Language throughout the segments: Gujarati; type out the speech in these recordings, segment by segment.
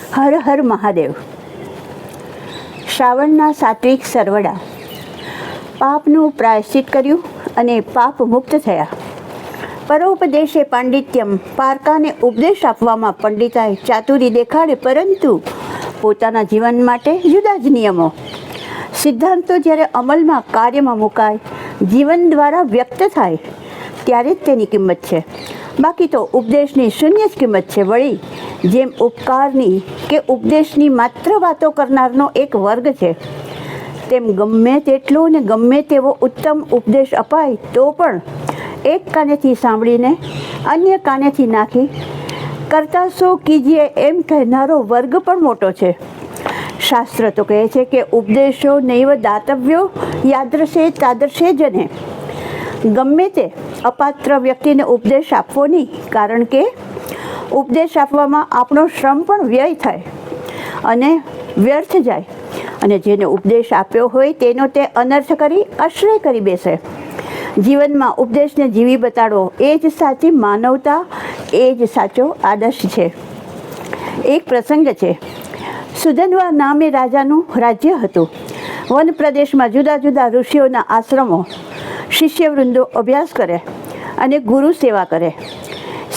હર હર મહાદેવ. શ્રાવણના સાત્વિક સરવડા. પાપનું પ્રાયશ્ચિત કર્યું અને પાપ મુક્ત થયા. પરોપદેશે પાંડિત્યમ. પારકાને ઉપદેશ આપવામાં પંડિતાએ ચાતુરી દેખાડે, પરંતુ પોતાના જીવન માટે જુદા જ નિયમો. સિદ્ધાંતો જ્યારે અમલમાં કાર્યમાં મુકાય, જીવન દ્વારા વ્યક્ત થાય, ત્યારે જ તેની કિંમત છે. બાકી તો ઉપદેશની શૂન્ય જ કિંમત છે. વળી જેમ ઉપકારની કે ઉપદેશની માત્ર વાતો કરનારનો એક વર્ગ છે, તેમ ગમે તેટલો ને ગમે તેવો ઉત્તમ ઉપદેશ અપાય તો પણ એક કાનેથી સાંભળીને અન્ય કાનેથી નાખી કરતા સો કીજીએ એમ કહેનારો વર્ગ પણ મોટો છે. શાસ્ત્ર તો કહે છે કે ઉપદેશો નૈવ દાતવ્યો યાદૃશે તાદૃશે જને. ગમે તે અપાત્ર વ્યક્તિને ઉપદેશ આપવો નહીં, કારણ કે ઉપદેશ આપવામાં આપણો શ્રમ પણ વ્યય થાય અને વ્યર્થ જાય, અને જેને ઉપદેશ આપ્યો હોય તેનો તે અનર્થ કરી આશ્રય કરી બેસે. જીવનમાં ઉપદેશને જીવી બતાડો, એ જ સાચી માનવતા, એ જ સાચો આદર્શ છે. એક પ્રસંગ છે. સુધન્વા નામે રાજાનું રાજ્ય હતું. વન પ્રદેશમાં જુદા જુદા ઋષિઓના આશ્રમો, શિષ્યવૃંદો અભ્યાસ કરે અને ગુરુ સેવા કરે.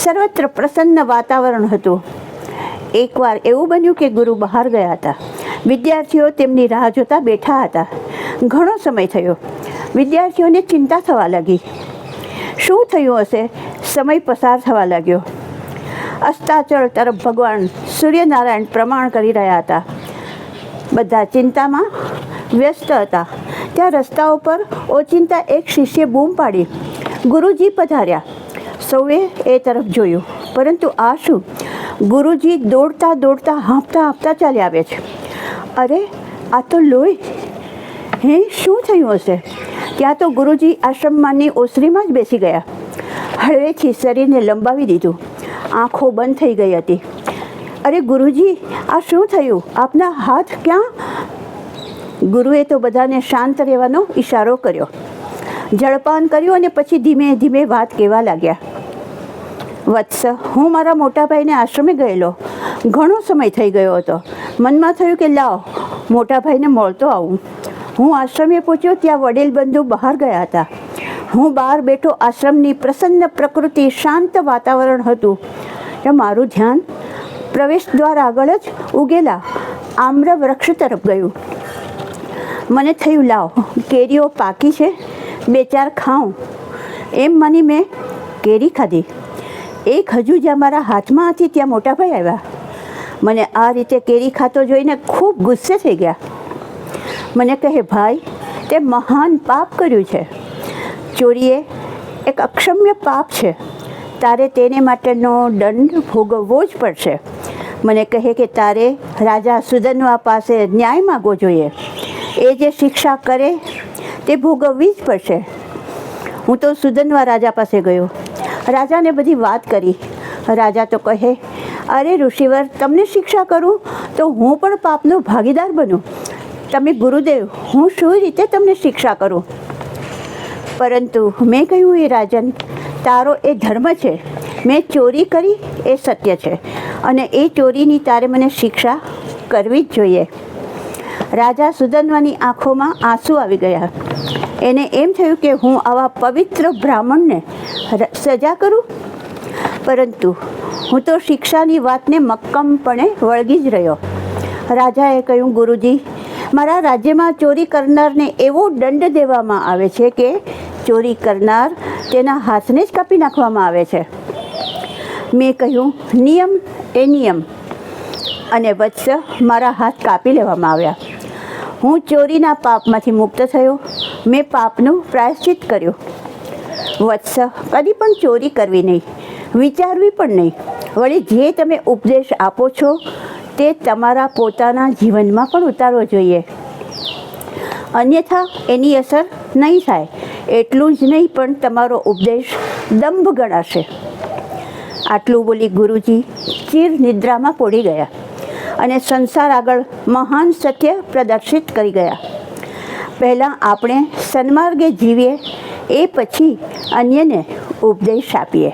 સર્વત્ર પ્રસન્ન વાતાવરણ હતું. એકવાર એવું બન્યું કે ગુરુ બહાર ગયા હતા. વિદ્યાર્થીઓ તેમની રાહ જોતા બેઠા હતા. ઘણો સમય થયો. વિદ્યાર્થીઓને ચિંતા થવા લાગી. શું થયું હશે? સમય પસાર થવા લાગ્યો. અસ્તાચળ તરફ ભગવાન સૂર્યનારાયણ પ્રમાણ કરી રહ્યા હતા. બધા ચિંતામાં વ્યસ્ત હતા. ત્યાં રસ્તા ઉપર ઓચિંતા એક શિષ્ય બૂમ પાડી, ગુરુજી પધાર્યા. સૌએ એ તરફ જોયું, પરંતુ આ શું? ગુરુજી દોડતા દોડતા હાંફતા હાંફતા ચાલી આવે છે. અરે, આ તો લોહી! હે, શું થયું હશે? ત્યાં તો ગુરુજી આશ્રમમાંની ઓસરીમાં જ બેસી ગયા. હળવેથી શરીરને લંબાવી દીધું. આંખો બંધ થઈ ગઈ હતી. અરે ગુરુજી, આ શું થયું? આપના હાથ ક્યાં? ગુરુએ તો બધાને શાંત રહેવાનો ઈશારો કર્યો. જળપાન કર્યું અને પછી ધીમે ધીમે વાત કહેવા લાગ્યા. વત્સ, હું મારા મોટા ભાઈને આશ્રમે ગયેલો. ઘણો સમય થઈ ગયો હતો. મનમાં થયું કે લાવ, મોટા ભાઈને મળતો આવું. હું આશ્રમે પહોંચ્યો ત્યાં વડીલ બંધુ બહાર ગયા હતા. હું બહાર બેઠો. આશ્રમની પ્રસન્ન પ્રકૃતિ, શાંત વાતાવરણ હતું. ત્યાં મારું ધ્યાન પ્રવેશ દ્વાર આગળ જ ઉગેલા આમ્ર વૃક્ષ તરફ ગયું. મને થયું, લાવ, કેરીઓ પાકી છે, બે ચાર ખાઉં. એમ માની મેં કેરી ખાધી. એક હજુ જ્યાં મારા હાથમાં હતી ત્યાં મોટાભાઈ આવ્યા. મને આ રીતે કેરી ખાતો જોઈને ખૂબ ગુસ્સે થઈ ગયા. મને કહે, ભાઈ, તે મહાન પાપ કર્યું છે. ચોરીએ એક અક્ષમ્ય પાપ છે. તારે તેને માટેનો દંડ ભોગવવો જ પડશે. મને કહે કે તારે રાજા સુધન્વા પાસે ન્યાય માગવો જોઈએ. એ જે શિક્ષા કરે તે ભોગવવી જ પડશે. હું તો સુધન્વા રાજા પાસે ગયો. રાજાને બધી વાત કરી. રાજા તો કહે, અરે ઋષિવર, તમને શિક્ષા કરું તો હું પણ પાપનો ભાગીદાર બનું. તમે ગુરુદેવ, હું શું રીતે તમને શિક્ષા કરું? પરંતુ મેં કહ્યું, એ રાજન, તારો એ ધર્મ છે. મેં ચોરી કરી એ સત્ય છે, અને એ ચોરીની તારે મને શિક્ષા કરવી જ જોઈએ. રાજા સુધન્વાની આંખોમાં આંસુ આવી ગયા. એને એમ થયું કે હું આવા પવિત્ર બ્રાહ્મણને સજા કરું, પરંતુ હું તો શિક્ષાની વાતને મક્કમપણે વળગી જ રહ્યો. રાજાએ કહ્યું, ગુરુજી, મારા રાજ્યમાં ચોરી કરનારને એવો દંડ દેવામાં આવે છે કે ચોરી કરનાર તેના હાથને જ કાપી નાખવામાં આવે છે. મેં કહ્યું, નિયમ એ નિયમ. અને વત્સ, મારા હાથ કાપી લેવામાં આવ્યા. હું ચોરીના પાપમાંથી મુક્ત થયો. મેં પાપનું પ્રાયશ્ચિત કર્યું. વત્સ, કદી પણ ચોરી કરવી નહીં, વિચારવી પણ નહીં. વળી જે તમે ઉપદેશ આપો છો તે તમારા પોતાના જીવનમાં પણ ઉતારવો જોઈએ, અન્યથા એની અસર નહીં થાય. એટલું જ નહીં, પણ તમારો ઉપદેશ દંભ ગણાશે. આટલું બોલી ગુરુજી ચીર નિદ્રામાં પડી ગયા અને સંસાર આગળ મહાન સત્ય પ્રદર્શિત કરી ગયા. પહેલાં આપણે સન્માર્ગે જીવીએ, એ પછી અન્યને ઉપદેશ આપીએ.